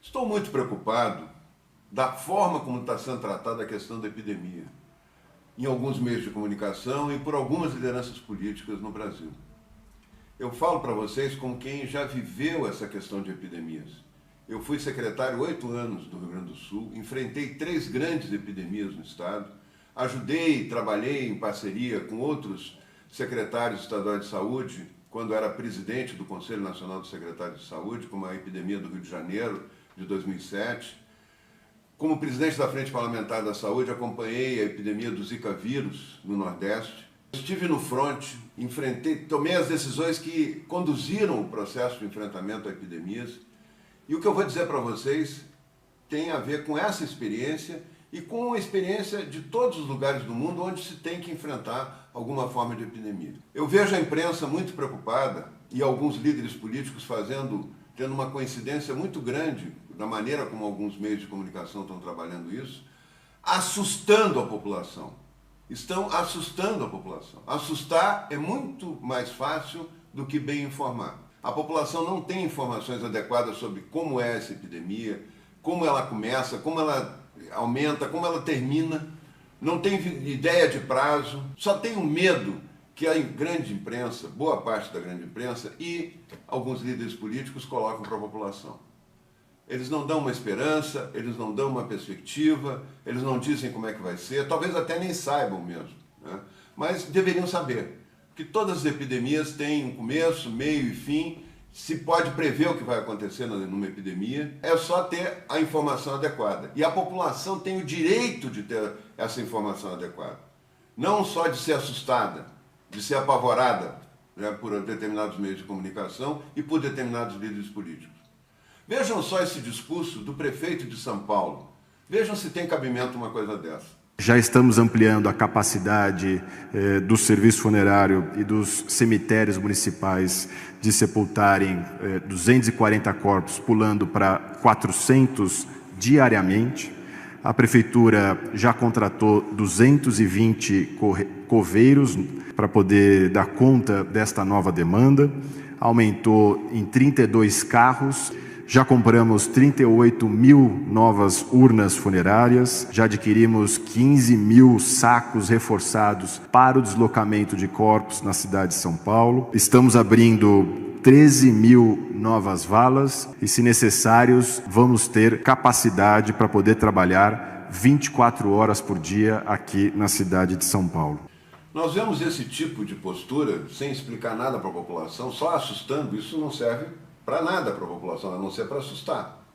Estou muito preocupado da forma como está sendo tratada a questão da epidemia em alguns meios de comunicação e por algumas lideranças políticas no Brasil. Eu falo para vocês como quem já viveu essa questão de epidemias. Eu fui secretário 8 anos do Rio Grande do Sul, enfrentei 3 grandes epidemias no estado, ajudei, trabalhei em parceria com outros secretários estaduais de saúde, quando era presidente do Conselho Nacional dos Secretários de Saúde, como a epidemia do Rio de Janeiro, de 2007. Como presidente da Frente Parlamentar da Saúde, acompanhei a epidemia do Zika vírus no Nordeste. Estive no fronte, tomei as decisões que conduziram o processo de enfrentamento a epidemias. E o que eu vou dizer para vocês tem a ver com essa experiência e com a experiência de todos os lugares do mundo onde se tem que enfrentar alguma forma de epidemia. Eu vejo a imprensa muito preocupada e alguns líderes políticos tendo uma coincidência muito grande da maneira como alguns meios de comunicação estão trabalhando isso, assustando a população. Estão assustando a população. Assustar é muito mais fácil do que bem informar. A população não tem informações adequadas sobre como é essa epidemia, como ela começa, como ela aumenta, como ela termina, não tem ideia de prazo, só tem o medo que a grande imprensa, boa parte da grande imprensa e alguns líderes políticos colocam para a população. Eles não dão uma esperança, eles não dão uma perspectiva, eles não dizem como é que vai ser, talvez até nem saibam mesmo, né? Mas deveriam saber que todas as epidemias têm um começo, meio e fim, se pode prever o que vai acontecer numa epidemia, é só ter a informação adequada. E a população tem o direito de ter essa informação adequada. Não só de ser assustada, de ser apavorada, né, por determinados meios de comunicação e por determinados líderes políticos. Vejam só esse discurso do prefeito de São Paulo. Vejam se tem cabimento uma coisa dessa. Já estamos ampliando a capacidade do serviço funerário e dos cemitérios municipais de sepultarem 240 corpos, pulando para 400 diariamente. A Prefeitura já contratou 220 coveiros para poder dar conta desta nova demanda. Aumentou em 32 carros. Já compramos 38 mil novas urnas funerárias, já adquirimos 15 mil sacos reforçados para o deslocamento de corpos na cidade de São Paulo. Estamos abrindo 13 mil novas valas e, se necessários, vamos ter capacidade para poder trabalhar 24 horas por dia aqui na cidade de São Paulo. Nós vemos esse tipo de postura, sem explicar nada para a população, só assustando. Isso não serve para nada para a população, a não ser para assustar.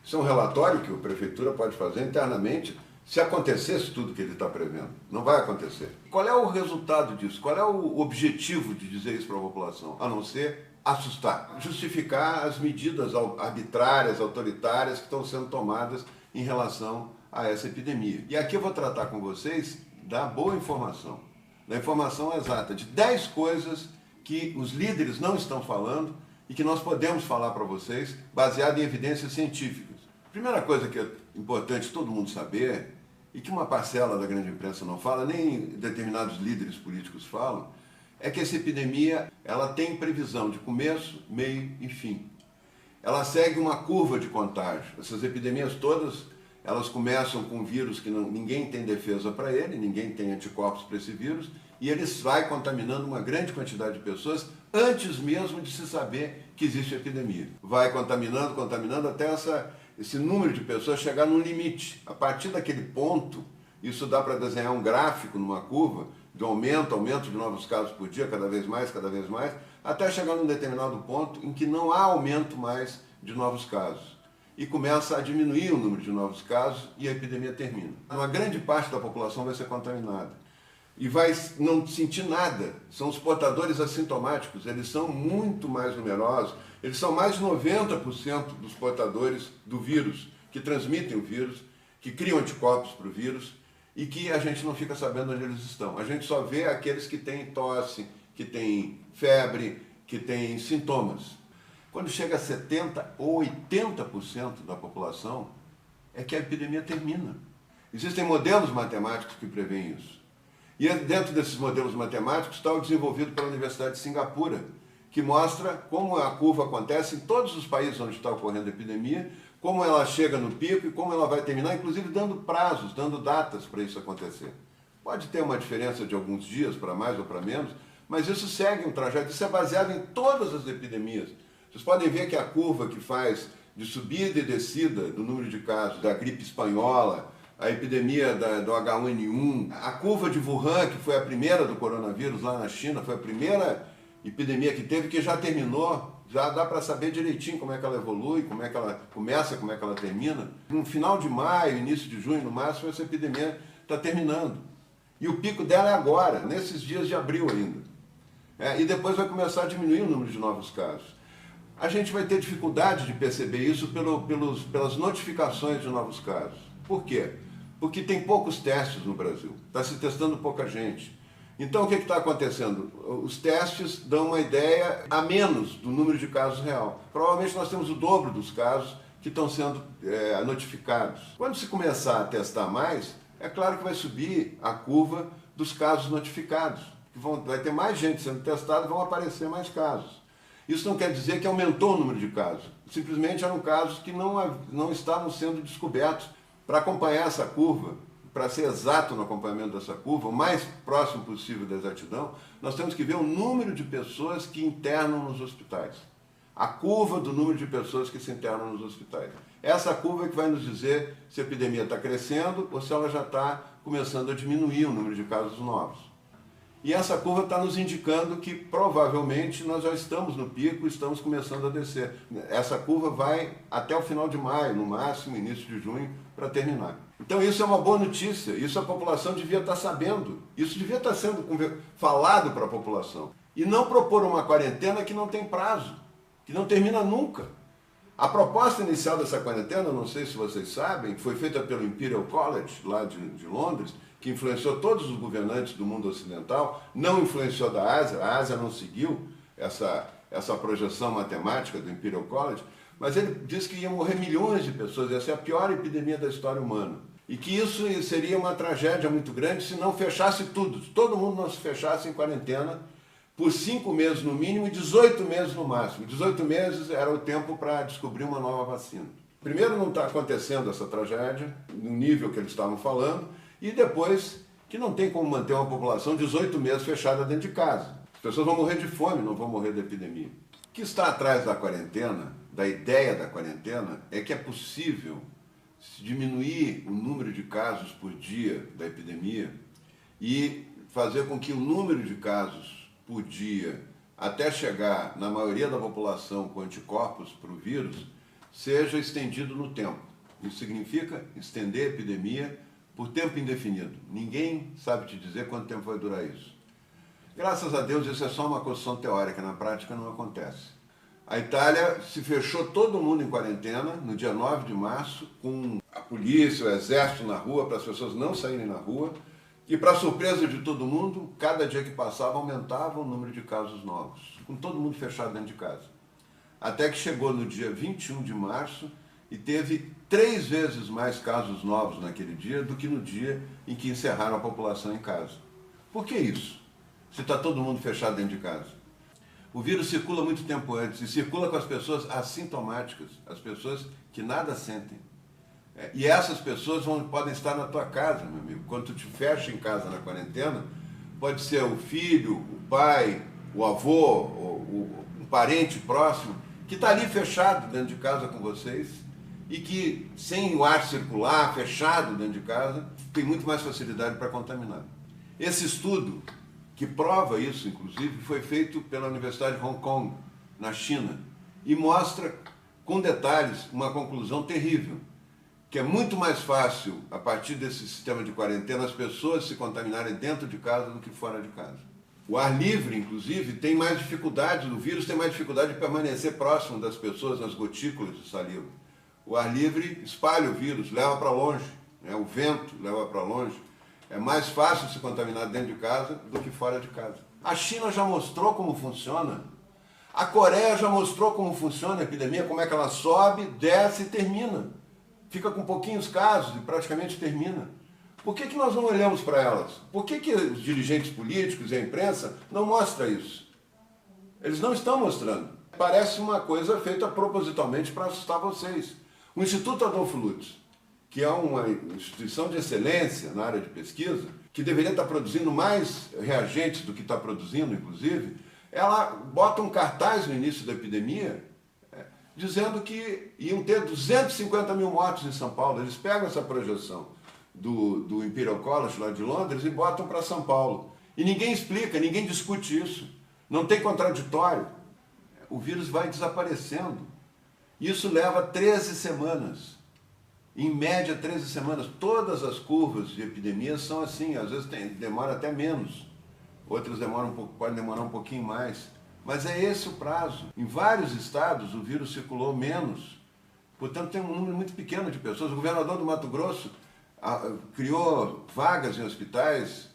Isso é um relatório que a Prefeitura pode fazer internamente se acontecesse tudo que ele está prevendo. Não vai acontecer. Qual é o resultado disso? Qual é o objetivo de dizer isso para a população? A não ser assustar. Justificar as medidas arbitrárias, autoritárias que estão sendo tomadas em relação a essa epidemia. E aqui eu vou tratar com vocês da boa informação, da informação exata, de 10 coisas que os líderes não estão falando e que nós podemos falar para vocês, baseado em evidências científicas. A primeira coisa que é importante todo mundo saber, e que uma parcela da grande imprensa não fala, nem determinados líderes políticos falam, é que essa epidemia ela tem previsão de começo, meio e fim. Ela segue uma curva de contágio. Essas epidemias todas, elas começam com um vírus que ninguém tem defesa para ele, ninguém tem anticorpos para esse vírus, e ele vai contaminando uma grande quantidade de pessoas antes mesmo de se saber que existe epidemia. Vai contaminando, contaminando até esse número de pessoas chegar num limite. A partir daquele ponto, isso dá para desenhar um gráfico numa curva de aumento de novos casos por dia, cada vez mais, até chegar num determinado ponto em que não há aumento mais de novos casos. E começa a diminuir o número de novos casos e a epidemia termina. Uma grande parte da população vai ser contaminada e vai não sentir nada. São os portadores assintomáticos, eles são muito mais numerosos, eles são mais de 90% dos portadores do vírus, que transmitem o vírus, que criam anticorpos para o vírus e que a gente não fica sabendo onde eles estão. A gente só vê aqueles que têm tosse, que têm febre, que têm sintomas. Quando chega a 70% ou 80% da população, é que a epidemia termina. Existem modelos matemáticos que prevêem isso. E dentro desses modelos matemáticos está o desenvolvido pela Universidade de Singapura, que mostra como a curva acontece em todos os países onde está ocorrendo a epidemia, como ela chega no pico e como ela vai terminar, inclusive dando prazos, dando datas para isso acontecer. Pode ter uma diferença de alguns dias para mais ou para menos, mas isso segue um trajeto, isso é baseado em todas as epidemias. Vocês podem ver que a curva que faz de subida e descida do número de casos da gripe espanhola, a epidemia do H1N1, a curva de Wuhan, que foi a primeira do coronavírus lá na China, foi a primeira epidemia que teve, que já terminou, já dá para saber direitinho como é que ela evolui, como é que ela começa, como é que ela termina. No final de maio, início de junho, no máximo, essa epidemia está terminando. E o pico dela é agora, nesses dias de abril ainda. E depois vai começar a diminuir o número de novos casos. A gente vai ter dificuldade de perceber isso pelas notificações de novos casos. Por quê? Porque tem poucos testes no Brasil, está se testando pouca gente. Então o que está acontecendo? Os testes dão uma ideia a menos do número de casos real. Provavelmente nós temos o dobro dos casos que estão sendo notificados. Quando se começar a testar mais, é claro que vai subir a curva dos casos notificados. Vai ter mais gente sendo testada e vão aparecer mais casos. Isso não quer dizer que aumentou o número de casos. Simplesmente eram casos que não estavam sendo descobertos. Para acompanhar essa curva, para ser exato no acompanhamento dessa curva, o mais próximo possível da exatidão, nós temos que ver o número de pessoas que internam nos hospitais. A curva do número de pessoas que se internam nos hospitais. Essa curva é que vai nos dizer se a epidemia está crescendo ou se ela já está começando a diminuir o número de casos novos. E essa curva está nos indicando que provavelmente nós já estamos no pico, estamos começando a descer. Essa curva vai até o final de maio, no máximo, início de junho, para terminar. Então isso é uma boa notícia, isso a população devia estar sabendo, isso devia estar sendo falado para a população. E não propor uma quarentena que não tem prazo, que não termina nunca. A proposta inicial dessa quarentena, não sei se vocês sabem, foi feita pelo Imperial College, lá de Londres, que influenciou todos os governantes do mundo ocidental, não influenciou da Ásia, a Ásia não seguiu essa projeção matemática do Imperial College, mas ele disse que iam morrer milhões de pessoas, essa é a pior epidemia da história humana. E que isso seria uma tragédia muito grande se não fechasse tudo, se todo mundo não se fechasse em quarentena por 5 meses no mínimo e 18 meses no máximo. 18 meses era o tempo para descobrir uma nova vacina. Primeiro, não está acontecendo essa tragédia, no nível que eles estavam falando, e depois que não tem como manter uma população 18 meses fechada dentro de casa. As pessoas vão morrer de fome, não vão morrer de epidemia. O que está atrás da quarentena, da ideia da quarentena, é que é possível diminuir o número de casos por dia da epidemia e fazer com que o número de casos por dia, até chegar na maioria da população com anticorpos para o vírus, seja estendido no tempo. Isso significa estender a epidemia por tempo indefinido. Ninguém sabe te dizer quanto tempo vai durar isso. Graças a Deus, isso é só uma construção teórica, na prática não acontece. A Itália se fechou todo mundo em quarentena no dia 9 de março, com a polícia, o exército na rua, para as pessoas não saírem na rua, e para surpresa de todo mundo, cada dia que passava aumentava o número de casos novos, com todo mundo fechado dentro de casa. Até que chegou no dia 21 de março e teve 3 vezes mais casos novos naquele dia do que no dia em que encerraram a população em casa. Por que isso? Se está todo mundo fechado dentro de casa. O vírus circula muito tempo antes e circula com as pessoas assintomáticas, as pessoas que nada sentem. E essas pessoas podem estar na tua casa, meu amigo. Quando tu te fecha em casa na quarentena, pode ser o filho, o pai, o avô, um parente próximo, que está ali fechado dentro de casa com vocês e que, sem o ar circular, fechado dentro de casa, tem muito mais facilidade para contaminar. Esse estudo, que prova isso, inclusive, foi feito pela Universidade de Hong Kong, na China, e mostra, com detalhes, uma conclusão terrível, que é muito mais fácil, a partir desse sistema de quarentena, as pessoas se contaminarem dentro de casa do que fora de casa. O ar livre, inclusive, tem mais dificuldade, o vírus tem mais dificuldade de permanecer próximo das pessoas, nas gotículas de saliva. O ar livre espalha o vírus, leva para longe, o vento leva para longe. É mais fácil se contaminar dentro de casa do que fora de casa. A China já mostrou como funciona. A Coreia já mostrou como funciona a epidemia, como é que ela sobe, desce e termina. Fica com pouquinhos casos e praticamente termina. Por que nós não olhamos para elas? Por que os dirigentes políticos e a imprensa não mostram isso? Eles não estão mostrando. Parece uma coisa feita propositalmente para assustar vocês. O Instituto Adolfo Lutz, que é uma instituição de excelência na área de pesquisa, que deveria estar produzindo mais reagentes do que está produzindo, inclusive, ela bota um cartaz no início da epidemia dizendo que iam ter 250 mil mortos em São Paulo. Eles pegam essa projeção do Imperial College lá de Londres e botam para São Paulo. E ninguém explica, ninguém discute isso. Não tem contraditório. O vírus vai desaparecendo. Isso leva 13 semanas. Em média, 13 semanas. Todas as curvas de epidemia são assim. Às vezes demora até menos. Outras podem demorar um pouquinho mais. Mas é esse o prazo. Em vários estados o vírus circulou menos. Portanto, tem um número muito pequeno de pessoas. O governador do Mato Grosso criou vagas em hospitais,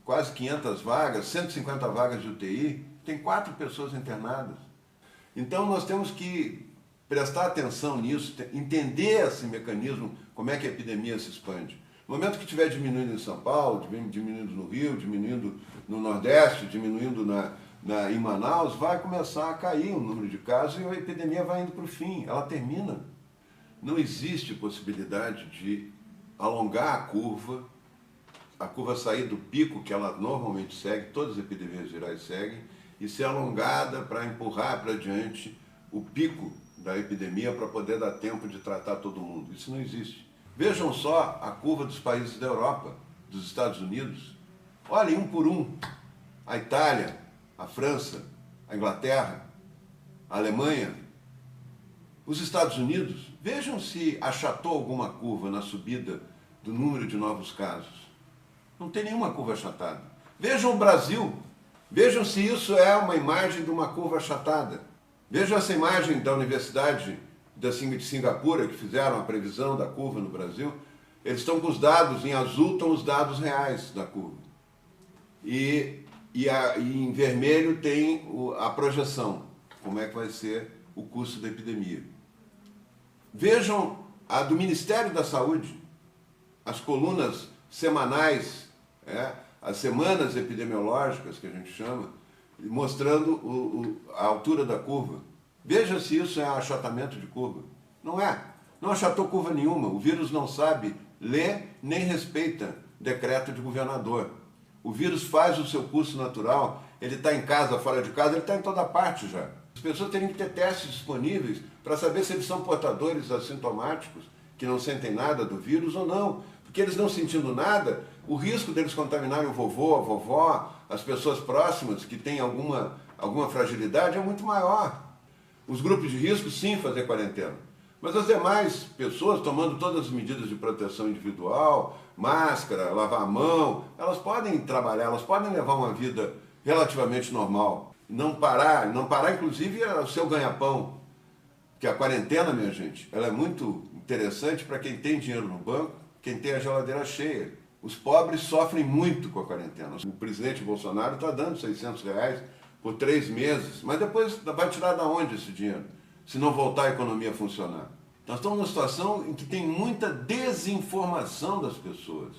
quase 500 vagas, 150 vagas de UTI. Tem 4 pessoas internadas. Então nós temos que prestar atenção nisso, entender esse mecanismo, como é que a epidemia se expande. No momento que estiver diminuindo em São Paulo, diminuindo no Rio, diminuindo no Nordeste, diminuindo em Manaus, vai começar a cair o número de casos e a epidemia vai indo para o fim, ela termina. Não existe possibilidade de alongar a curva sair do pico que ela normalmente segue, todas as epidemias virais seguem, e ser alongada para empurrar para diante o pico da epidemia para poder dar tempo de tratar todo mundo. Isso não existe. Vejam só a curva dos países da Europa, dos Estados Unidos. Olhem um por um. A Itália, a França, a Inglaterra, a Alemanha, os Estados Unidos. Vejam se achatou alguma curva na subida do número de novos casos. Não tem nenhuma curva achatada. Vejam o Brasil. Vejam se isso é uma imagem de uma curva achatada. Vejam essa imagem da Universidade de Singapura, que fizeram a previsão da curva no Brasil. Eles estão com os dados, em azul estão os dados reais da curva. E em vermelho tem a projeção, como é que vai ser o curso da epidemia. Vejam a do Ministério da Saúde, as colunas semanais, as semanas epidemiológicas, que a gente chama, mostrando a altura da curva. Veja se isso é achatamento de curva. Não é. Não achatou curva nenhuma. O vírus não sabe ler nem respeita decreto de governador. O vírus faz o seu curso natural, ele está em casa, fora de casa, ele está em toda parte já. As pessoas teriam que ter testes disponíveis para saber se eles são portadores assintomáticos, que não sentem nada do vírus ou não. Porque eles não sentindo nada, o risco deles contaminarem o vovô, a vovó, as pessoas próximas que têm alguma fragilidade é muito maior. Os grupos de risco, sim, fazer quarentena. Mas as demais pessoas, tomando todas as medidas de proteção individual, máscara, lavar a mão, elas podem trabalhar, elas podem levar uma vida relativamente normal. Não parar inclusive, o seu ganha-pão. Porque a quarentena, minha gente, ela é muito interessante para quem tem dinheiro no banco, quem tem a geladeira cheia. Os pobres sofrem muito com a quarentena. O presidente Bolsonaro está dando R$600 por 3 meses, mas depois vai tirar de onde esse dinheiro, se não voltar a economia a funcionar? Nós estamos numa situação em que tem muita desinformação das pessoas.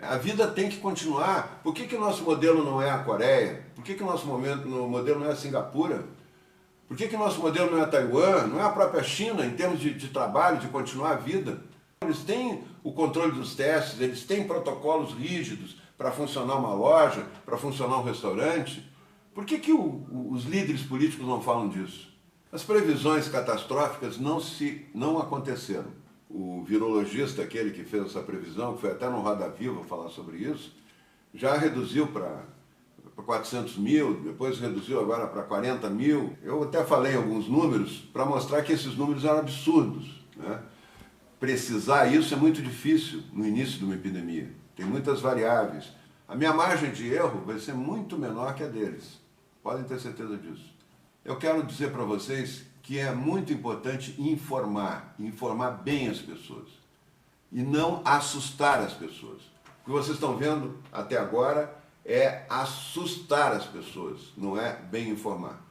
A vida tem que continuar. Por que o nosso modelo não é a Coreia? Por que o nosso modelo não é a Singapura? Por que o nosso modelo não é a Taiwan? Não é a própria China, em termos de trabalho, de continuar a vida? Eles têm o controle dos testes, eles têm protocolos rígidos para funcionar uma loja, para funcionar um restaurante. Por que os líderes políticos não falam disso? As previsões catastróficas não aconteceram. O virologista, aquele que fez essa previsão, que foi até no Roda Viva falar sobre isso, já reduziu para 400 mil, depois reduziu agora para 40 mil. Eu até falei alguns números para mostrar que esses números eram absurdos, né? Precisar isso é muito difícil no início de uma epidemia. Tem muitas variáveis. A minha margem de erro vai ser muito menor que a deles. Podem ter certeza disso. Eu quero dizer para vocês que é muito importante informar bem as pessoas. E não assustar as pessoas. O que vocês estão vendo até agora é assustar as pessoas, não é bem informar.